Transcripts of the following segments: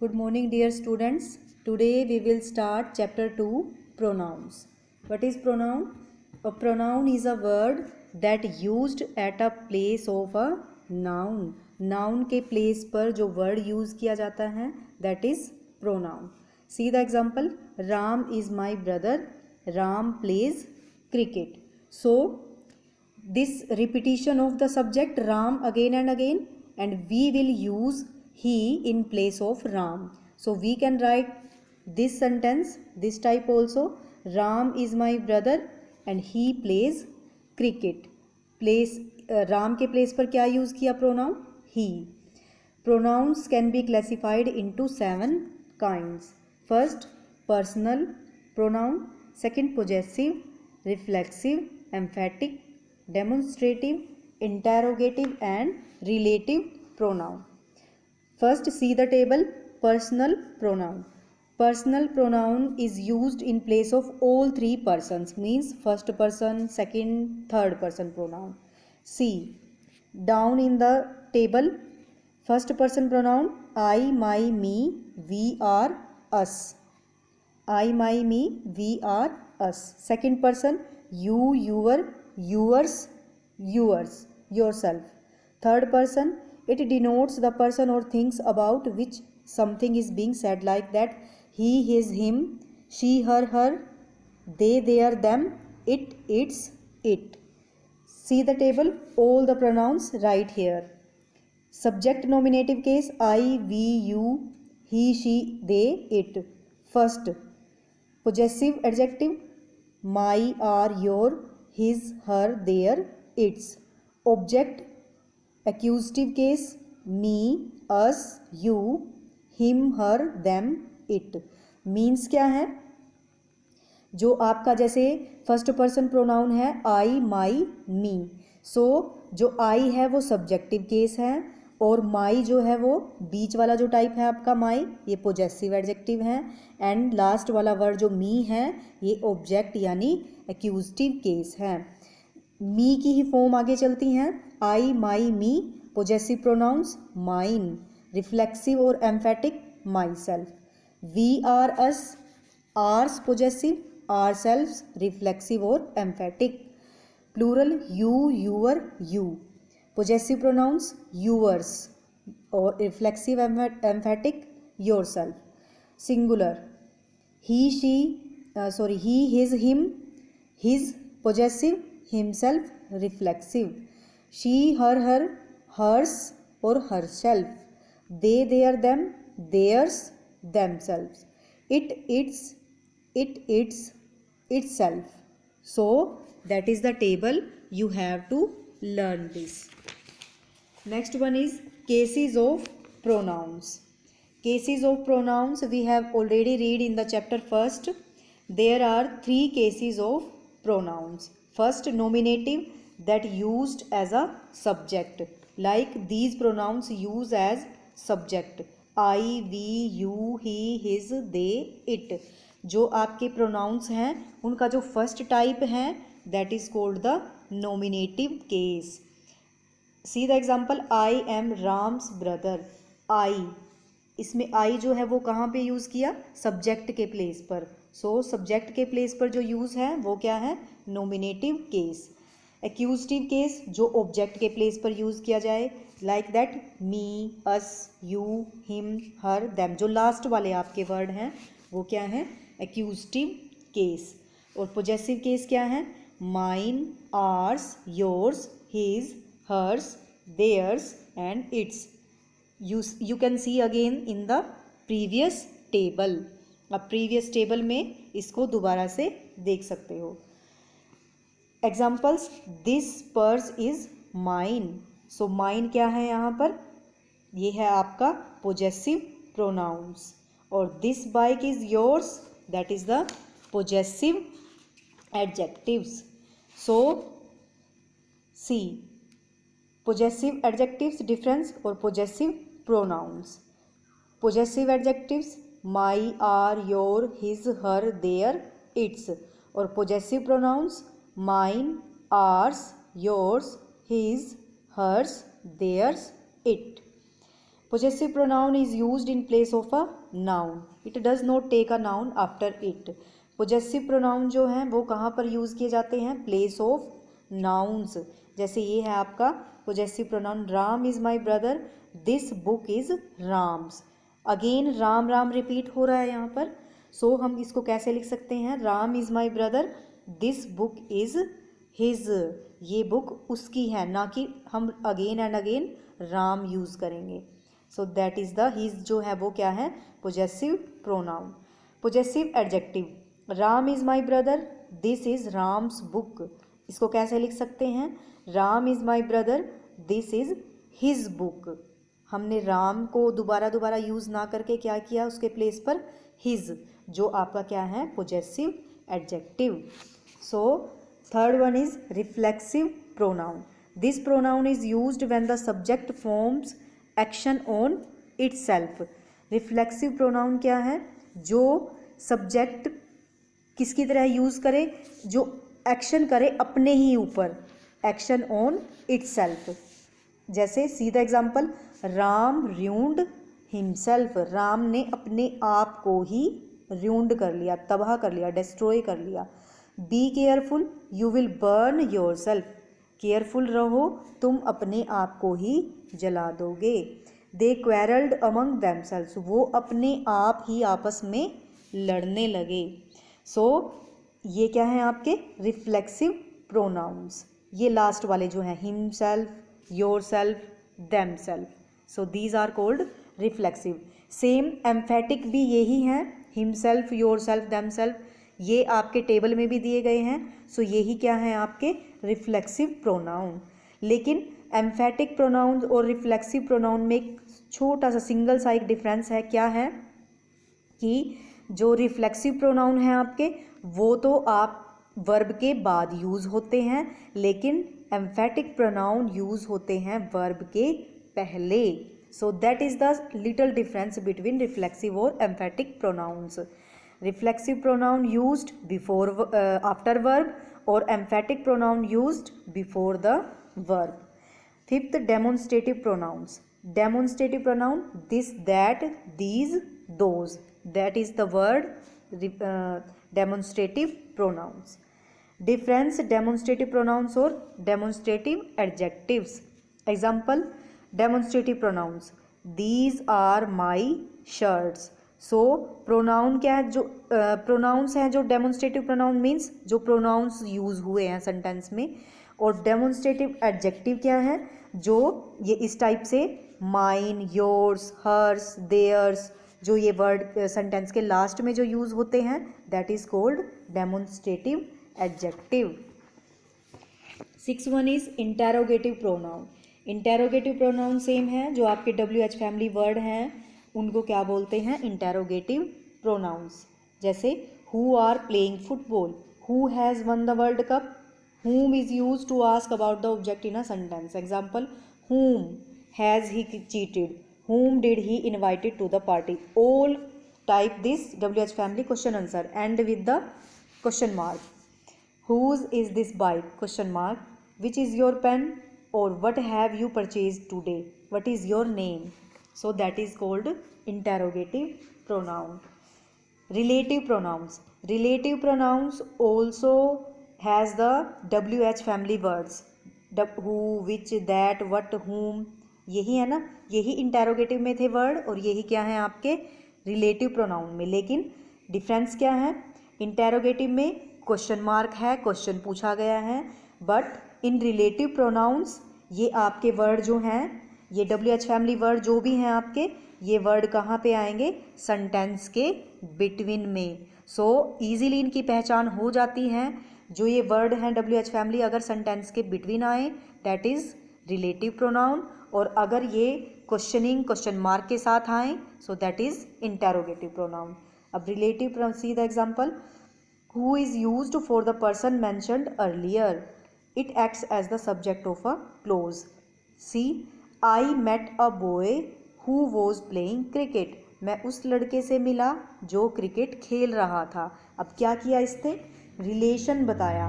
Good morning, dear students. Today we will start chapter 2, pronouns. What is pronoun? A pronoun is a word that used at a place of a noun. Noun के place पर जो word use किया जाता है that is pronoun. See the example. Ram is my brother. Ram plays cricket. So this repetition of the subject Ram again and again, and we will use he in place of Ram. So we can write this sentence this type also. Ram is my brother and he plays cricket. Place Ram के place पर क्या use किया pronoun? He. Pronouns can be classified into 7 kinds. First, personal pronoun. Second, possessive, reflexive, emphatic, demonstrative, interrogative and relative pronoun. First, see the table. Personal pronoun. Personal pronoun is used in place of all three persons, means first person, second, third person pronoun. See down in the table. First person pronoun I, my, me, we are, us. I, my, me, we are, us. Second person you, your, yours, yours, yourself. Third person, it denotes the person or things about which something is being said, like that he, his, him, she, her, they, their, them, it, its, it. See the table, all the pronouns right here. Subject nominative case I, we, you, he, she, they, it. First, possessive adjective my, our, your, his, her, their, its. Object accusative case me, us, you, him, her, them, it. Means क्या है? जो आपका जैसे first person pronoun है आई, my, मी. सो जो आई है वो subjective case है और माई जो है वो बीच वाला जो टाइप है आपका माई, ये पोजेसिव एडजेक्टिव है. एंड लास्ट वाला वर्ड जो मी है ये ऑब्जेक्ट यानी एक्यूजिटिव केस है. मी की ही फॉर्म आगे चलती हैं. I, my, me. Possessive pronouns mine. Reflexive और emphatic myself. We are, us. Ours possessive, ourselves reflexive और emphatic. Plural you, your, you. Possessive pronouns yours और reflexive emphatic yourself. Singular he, she, he, his, him. His possessive, himself reflexive. She, her, hers और herself. They, their, them, theirs, themselves. It, its, itself. So that is the table. You have to learn this. Next one is cases of pronouns. Cases of pronouns we have already read in the chapter first. There are 3 cases of pronouns. First, nominative, that used as a subject. Like these pronouns use as subject. I, we, you, he, his, they, it. जो आपके pronounce हैं उनका जो first type है that is called the nominative case. See the example I am Ram's brother. I, इसमें I जो है वो कहाँ पे यूज़ किया? सब्जेक्ट के प्लेस पर. सो सब्जेक्ट के प्लेस पर जो यूज़ है वो क्या है? Nominative case. एक्यूजिटिव केस जो ऑब्जेक्ट के प्लेस पर यूज़ किया जाए, like that me, us, you, him, her, them. जो लास्ट वाले आपके वर्ड हैं वो क्या है? Accusative case. और पोजेसिव केस क्या है? Mine, ours, yours, his, hers, theirs and its. You can see again in the previous table. अब प्रीवियस टेबल में इसको दोबारा से देख सकते हो. Examples, this purse is mine. So mine क्या है यहाँ पर? ये है आपका पोजेसिव प्रोनाउंस. और this bike is yours, that is the possessive adjectives. So see possessive adjectives difference और possessive pronouns. possessive adjectives my, our, your, his, her, their, its. और possessive pronouns mine, ours, yours, his, hers, theirs, it. Possessive pronoun is used in place of a noun. It does not take a noun after it. Possessive pronoun जो हैं वो कहाँ पर use किए जाते हैं? Place of nouns. जैसे ये है आपका possessive pronoun, Ram is my brother, this book is Ram's. Again Ram Ram repeat हो रहा है यहाँ पर, सो हम इसको कैसे लिख सकते हैं? Ram is my brother, this book is his. ये बुक उसकी है, ना कि हम again and again Ram use करेंगे. So that is the his जो है वो क्या है? Possessive pronoun. Possessive adjective, Ram is my brother, this is Ram's book. इसको कैसे लिख सकते हैं? Ram is my brother, this is his book. हमने राम को दोबारा यूज़ ना करके क्या किया? उसके प्लेस पर हिज, जो आपका क्या है? Possessive adjective. So third one is reflexive pronoun. This pronoun is used when the subject forms action on itself. Reflexive pronoun क्या है? जो सब्जेक्ट किसकी तरह यूज़ करे? जो एक्शन करे अपने ही ऊपर, एक्शन ऑन इटसेल्फ. जैसे see the example, Ram ruined himself. Ram ने अपने आप को ही र्यूंड कर लिया, तबाह कर लिया, डिस्ट्रॉय कर लिया. Be careful, you will burn your self. Careful रहो, तुम अपने आप को ही जला दोगे. दे क्वेरल्ड अमंग देमसेल्व्स, वो अपने आप ही आपस में लड़ने लगे. सो ये क्या है आपके? Reflexive pronouns. ये लास्ट वाले जो हैं, himself, yourself, themself. So these are called reflexive. Same emphatic भी यही हैं, himself, yourself, themself. ये आपके टेबल में भी दिए गए हैं. सो यही क्या है आपके? Reflexive pronoun. लेकिन एम्फेटिक प्रोनाउन और रिफ्लेक्सिव प्रोनाउन में एक छोटा सा सिंगल सा एक डिफरेंस है. क्या है? कि जो रिफ्लेक्सिव प्रोनाउन है आपके, वो तो आप वर्ब के बाद यूज़ होते हैं, लेकिन एम्फेटिक प्रोनाउन यूज़ होते हैं वर्ब के पहले. So that is the little difference between reflexive और emphatic pronouns. Reflexive pronoun used before after verb और emphatic pronoun used before the verb. Fifth, demonstrative pronouns. Demonstrative pronoun, this, that, these, those. That is the word demonstrative pronouns. Difference demonstrative pronouns और demonstrative adjectives. Example, demonstrative pronouns, these are my shirts. So pronoun क्या है? जो pronouns हैं जो demonstrative pronoun means जो pronouns use हुए हैं sentence में. और डेमोन्स्ट्रेटिव एडजेक्टिव क्या है? जो ये इस टाइप से माइन, योर्स, हर्स, देयर्स, जो ये वर्ड सेंटेंस के लास्ट में जो यूज़ होते हैं, that is called demonstrative adjective. 6 one is interrogative pronoun. Interrogative pronoun same है, जो आपके WH फैमिली वर्ड हैं उनको क्या बोलते हैं? Interrogative pronouns. जैसे who are playing football, who has won the world cup. whom is used to ask about the object in a sentence. Example, whom has he cheated, whom did he invited to the party. All type this WH family question answer end with the question mark. Whose is this bike? Question mark. Which is your pen? Or what have you purchased today? What is your name? So that is called interrogative pronoun. Relative pronouns. Relative pronouns also has the WH family words. who, which, that, what, whom. यही है ना, यही interrogative में थे word और यही क्या है आपके रिलेटिव प्रोनाउन में. लेकिन डिफरेंस क्या है? इंटेरोगेटिव में क्वेश्चन मार्क है, क्वेश्चन पूछा गया है. बट इन रिलेटिव प्रोनाउंस ये आपके वर्ड जो हैं, ये WH फैमिली वर्ड जो भी हैं आपके, ये वर्ड कहाँ पे आएंगे? सेंटेंस के बिटवीन में. सो ईजीली इनकी पहचान हो जाती है. जो ये वर्ड हैं WH फैमिली, अगर सेंटेंस के बिटवीन आए दैट इज़ रिलेटिव प्रोनाउन, और अगर ये क्वेश्चनिंग क्वेश्चन मार्क के साथ आए so that is interrogative pronoun. अब relative pronoun, see the example, who is used for the person mentioned earlier. It acts as the subject of a clause. See, I met a boy who was playing cricket. मैं उस लड़के से मिला जो cricket खेल रहा था. अब क्या किया इसने? रिलेशन बताया.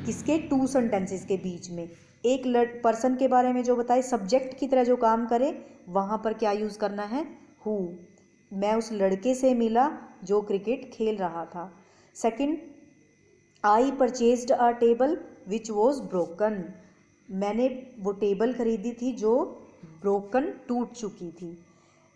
किसके? टू सेंटेंसेस के बीच में. एक पर्सन के बारे में जो बताए, सब्जेक्ट की तरह जो काम करे, वहाँ पर क्या यूज़ करना है, हु। मैं उस लड़के से मिला जो क्रिकेट खेल रहा था। Second, I purchased a table which was broken. मैंने वो टेबल खरीदी थी जो ब्रोकन, टूट चुकी थी।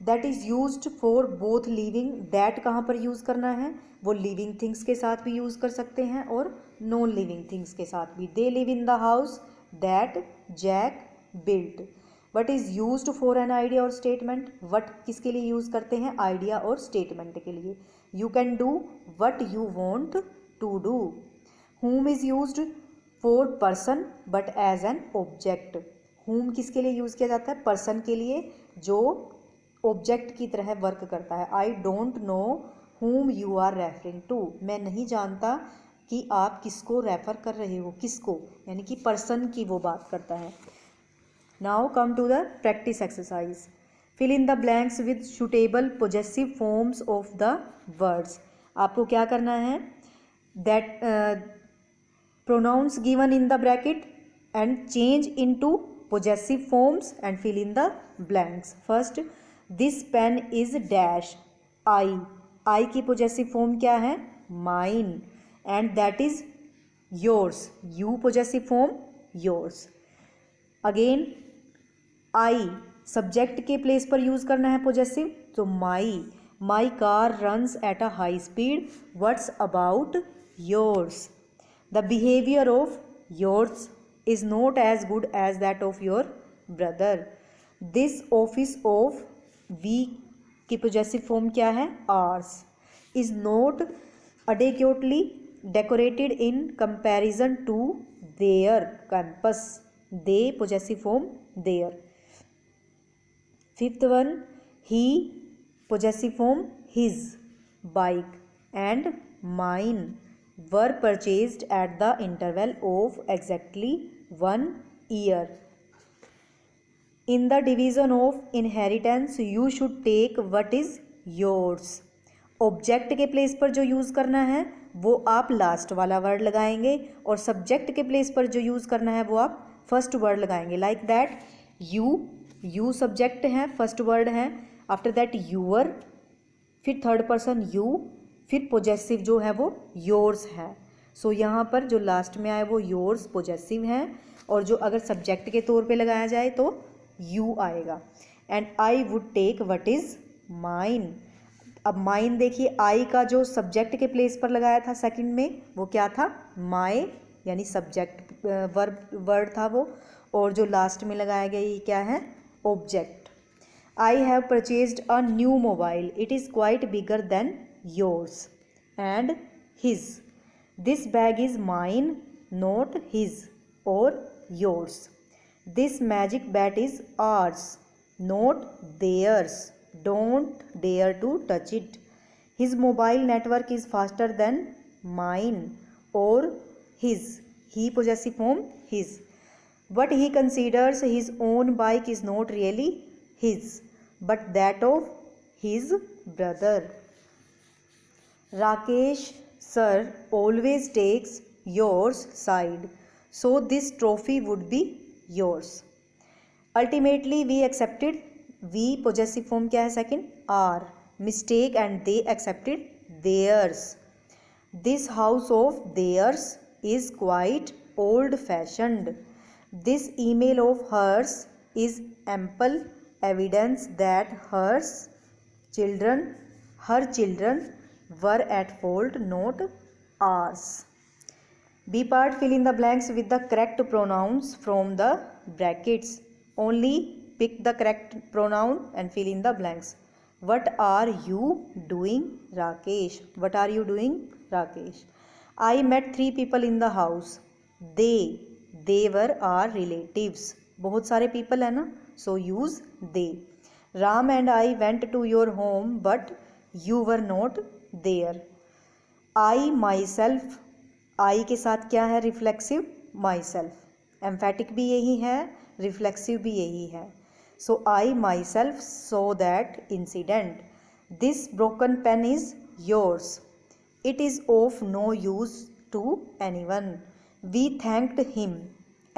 That is used for both living, that कहाँ पर यूज़ करना है, वो लिविंग थिंग्स के साथ भी यूज़ कर सकते हैं और नॉन लिविंग थिंग्स के साथ भी। They live in the house that Jack built. What is used for an idea और स्टेटमेंट, वट किसके लिए यूज़ करते हैं, आइडिया और स्टेटमेंट के लिए। You can do what you want to do. whom is used for person but as an object. whom किसके लिए यूज़ किया जाता है, पर्सन के लिए जो ऑब्जेक्ट की तरह वर्क करता है। I don't know whom you are referring to. मैं नहीं जानता कि आप किसको रेफर कर रहे हो, किसको, यानी कि पर्सन की वो बात करता है। Now come to the practice exercise. Fill in the blanks with suitable possessive forms of the words. आपको क्या करना है, that pronouns given in the bracket and change into possessive forms and fill in the blanks. First, this pen is dash I की possessive form क्या है, mine, and that is yours, you possessive form yours. Again, I subject के place पर use करना है possessive, तो my car runs at a high speed. What's about yours? The behavior of yours is not as good as that of your brother. This office of we की possessive form क्या है, ours, is not adequately decorated in comparison to their campus. They possessive form their. Fifth one, he possessive form his bike and mine were purchased at the interval of exactly 1 year. In the division of inheritance, you should take what is yours. Object के place पर जो use करना है वो आप last वाला word लगाएंगे, और सब्जेक्ट के प्लेस पर जो यूज़ करना है वो आप फर्स्ट वर्ड लगाएंगे। लाइक दैट, यू सब्जेक्ट है, फर्स्ट वर्ड है, आफ्टर दैट यूअर, फिर थर्ड पर्सन यू, फिर पोजेसिव जो है वो योर्स है। सो यहाँ पर जो लास्ट में आए वो योर्स पोजेसिव है, और जो अगर सब्जेक्ट के तौर पे लगाया जाए तो यू आएगा। And I would take what is mine. अब माइन देखिए, आई का जो सब्जेक्ट के प्लेस पर लगाया था सेकंड में वो क्या था, माई, यानी सब्जेक्ट वर्ड था वो, और जो लास्ट में लगाया गया ये क्या है, object. I have purchased a new mobile, it is quite bigger than yours and his. This bag is mine, not his or yours. This magic bat is ours, not theirs. Don't dare to touch it. His mobile network is faster than mine or his. He possessive form his. What he considers his own bike is not really his, but that of his brother. Rakesh sir always takes yours side, so this trophy would be yours. Ultimately we accepted, we possessive form क्या है second, are, mistake and they accepted theirs. This house of theirs is quite old fashioned. This email of hers is ample evidence that her children were at fault, not ours. B part, fill in the blanks with the correct pronouns from the brackets. Only pick the correct pronoun and fill in the blanks. What are you doing, Rakesh? What are you doing, Rakesh? I met 3 people in the house. They were our relatives. बहुत सारे people है ना, so use they. Ram and I went to your home, but you were not there. I myself, I के साथ क्या है, reflexive, myself. Emphatic भी यही है, रिफ्लेक्सिव भी यही है. So I myself saw that incident. This broken pen is yours. It is of no use to anyone. We thanked him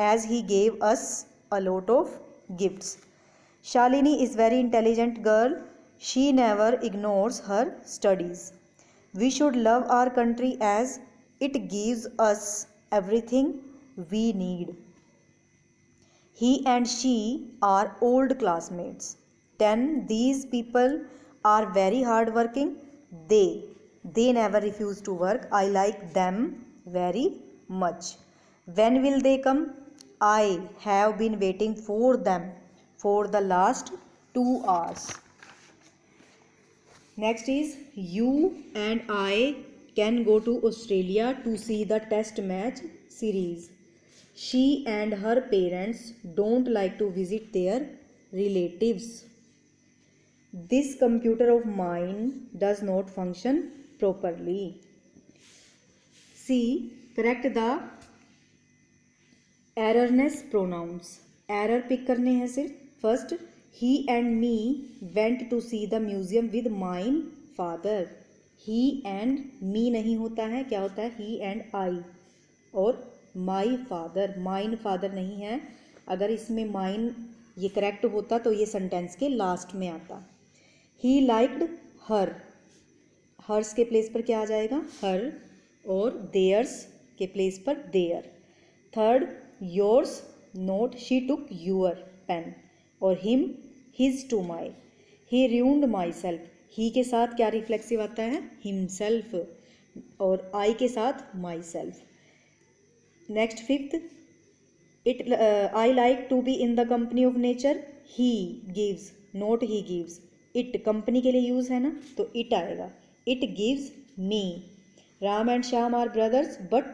as he gave us a lot of gifts. Shalini is very intelligent girl. She never ignores her studies. We should love our country as it gives us everything we need. He and she are old classmates. 10. These people are very hardworking. They never refuse to work. I like them very much. When will they come? I have been waiting for them for the last 2 hours. Next is you and I can go to Australia to see the test match series. She and her parents don't like to visit their relatives. This computer of mine does not function properly. C. Correct the erroneous pronouns. Error pick करने हैं सिर्फ. First, he and me went to see the museum with mine father. He and me नहीं होता है, क्या होता है? He and I. और माई फादर, माइन फादर नहीं है. अगर इसमें माइन ये करेक्ट होता तो ये सेंटेंस के लास्ट में आता. ही लाइक्ड हर, हर्स के प्लेस पर क्या आ जाएगा? हर. और देयर्स के प्लेस पर their. Third, yours not, she took your pen. और him, his to my. He ruined myself, he के साथ क्या रिफ्लेक्सिव आता है? हिमसेल्फ. और आई के साथ my self. Next fifth, I like to be in the company of nature. He gives, not he gives. It company के लिए यूज़ है ना, तो it आएगा. It gives me. Ram and Shyam are brothers but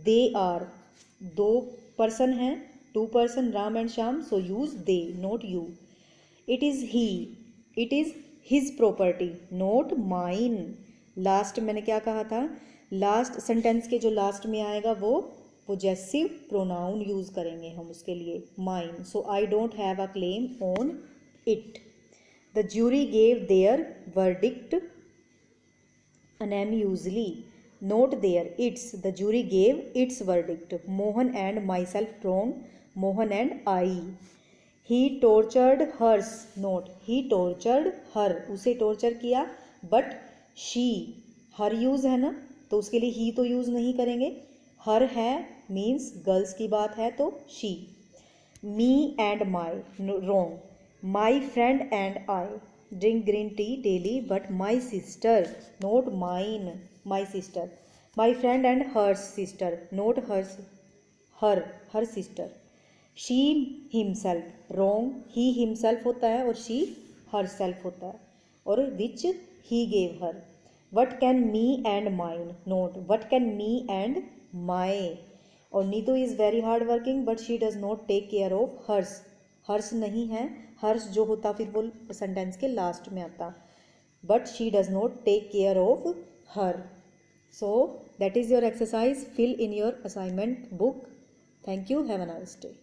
they are, 2 person हैं, 2 person Ram and Shyam, so use they not you. It is he, it is his property, not mine. Last मैंने क्या कहा था? लास्ट सेंटेंस के जो लास्ट में आएगा वो पोजेसिव प्रोनाउन यूज़ करेंगे हम उसके लिए, mine. So I don't have a claim on it. The jury gave their verdict unanimously, not their its. The jury gave its verdict. Mohan and myself wrong, Mohan and I. He tortured hers, not he tortured her, उसे torture किया. But she, her use है ना, तो उसके लिए ही तो use नहीं करेंगे. हर है मीन्स गर्ल्स की बात है तो she. Me and my, wrong. My friend and I drink green tea daily but my sister, not mine, my sister. My friend and hers sister, not hers, her sister. She himself, wrong. He himself होता है और she herself होता है. और which he gave her. What can me and mine, not what can me and my. और Neetu is very hard working but she does not take care of hers. Hers नहीं है, hers जो होता फिर वो सेंटेंस के लास्ट में आता. But she does not take care of her. So that is your exercise. Fill in your assignment book. Thank you. Have a nice day.